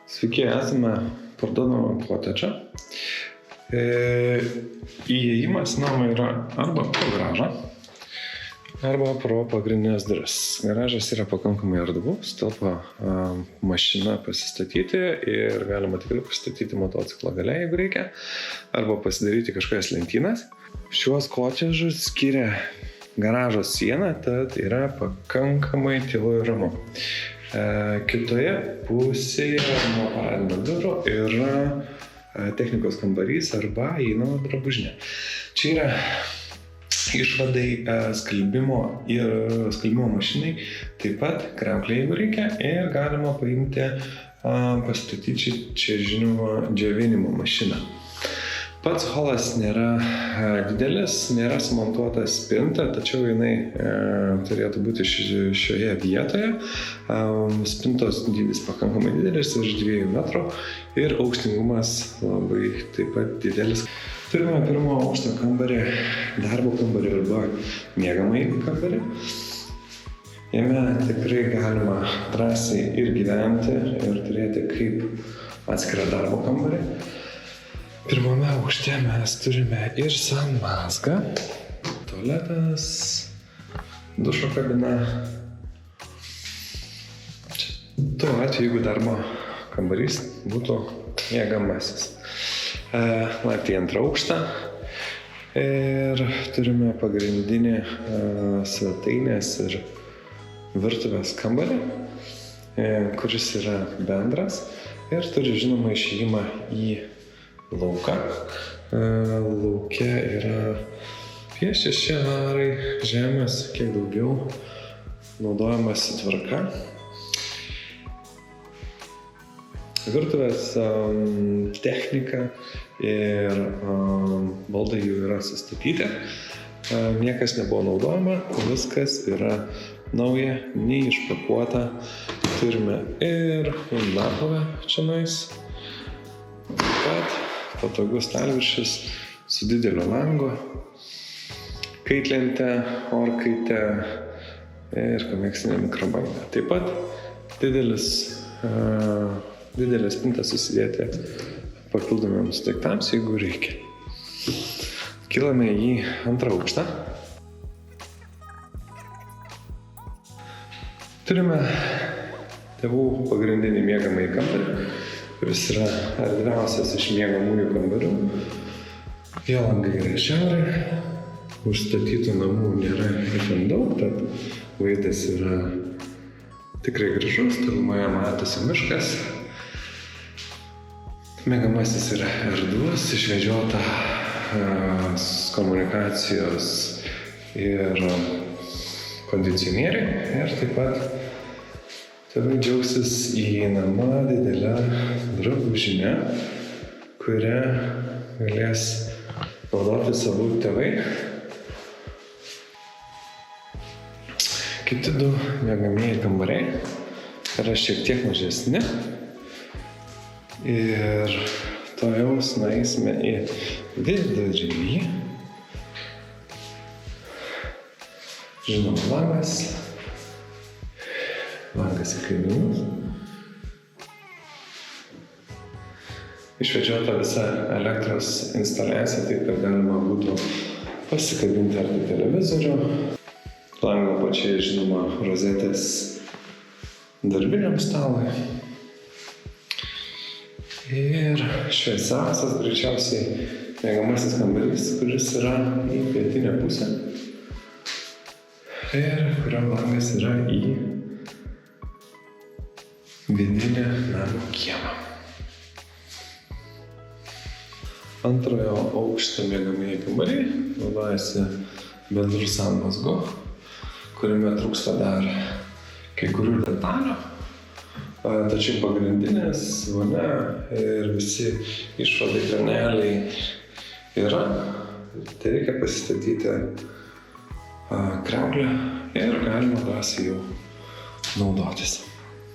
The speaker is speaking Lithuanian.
Sveiki, esame parduodamo kotedžą. Įėjimas namą yra arba pro garažą, arba pro pagrindinės duris. Garažas yra pakankamai erdvus, telpa mašina pasistatyti ir galima tikrai pasistatyti motociklą gale, jeigu reikia, arba pasidaryti kažkokias lentynas. Šiuos kotedžus skiria garažo siena, tad yra pakankamai tylu ir ramu. Kitoje pusėje nuo paradinio durų yra technikos kambarys arba įeinama drabužinė. Čia yra išvadai skalbimo mašinai, taip pat kriauklė, jeigu reikia, ir galima paimti pastatyti čiužinio džiovinimo mašiną. Pats holas nėra didelis, nėra sumontuotas spinta, tačiau jinai turėtų būti šioje vietoje. Spintos dydis pakankamai didelis, virš 2 metrų, ir aukštingumas labai taip pat didelis. Turime pirmo aukšto kambarį, darbo kambarį arba miegamąjį kambarį. Jame tikrai galima drąsiai ir gyventi, ir turėti kaip atskirą darbo kambarį. Pirmame aukšte mes turime ir sanmazgą, tualetas, dušo kabina. Tuo atveju, jeigu darbo kambarys būtų miegamasis. Laiptai į antrą aukštą ir turime pagrindinį svetainės ir virtuvės kambarį, kuris yra bendras ir turi žinoma išėjimą į lauką. Lauke yra apie 6 arai žemės, kiek daugiau, naudojamas tvarka. Virtuvės technika ir baldai jau yra sustatyti. Niekas nebuvo naudojama, viskas yra nauja, neišpakuota. Turime ir indaplovę čionais. Taip pat patogus stalviršis su dideliu langu, kaitlente, orkaite ir konvekcinė mikrobanga. Taip pat didelė spinta susidėti papildomiams daiktams, jeigu reikia. Kilame į antrą aukštą. Turime tėvų pagrindinį miegamąjį kambarį, kuris yra erdviausias iš miegamųjų kambarių. Jo langai yra šiaurė, užstatytų namų nėra itin daug, tad vaizdas yra tikrai gražus, tolumoje matosi miškas. Miegamasis yra erdvus, išvedžiota komunikacijos ir kondicionieriai, ir taip pat tėvai džiaugsis įeinama didelė drabužinė, kurią galės naudoti savo tėvai. Kiti 2 miegamieji kambariai yra šiek tiek mažesni ir tuojaus nueisime į vidurį. Žinoma, langas į kaimynus. Išvedžiota visa elektros instaliacija, taip kad galima būtų pasikabinti arba televizorių. Lango pačiai, žinoma, rozetės darbiniam stalui. Ir šviesiausias greičiausiai miegamasis kambarys, kuris yra į pietinę pusę ir kurio langas yra į vidinę namo kiemą. Antrojo aukšto miegamieji kambariai naudojasi bendru sanmazgu, kuriame trūksta dar kai kurių detalių, tačiau pagrindinės vonia ir visi išvadai kraneliai yra. Tai reikia pasistatyti kriauklę ir galima drąsiai jau naudotis.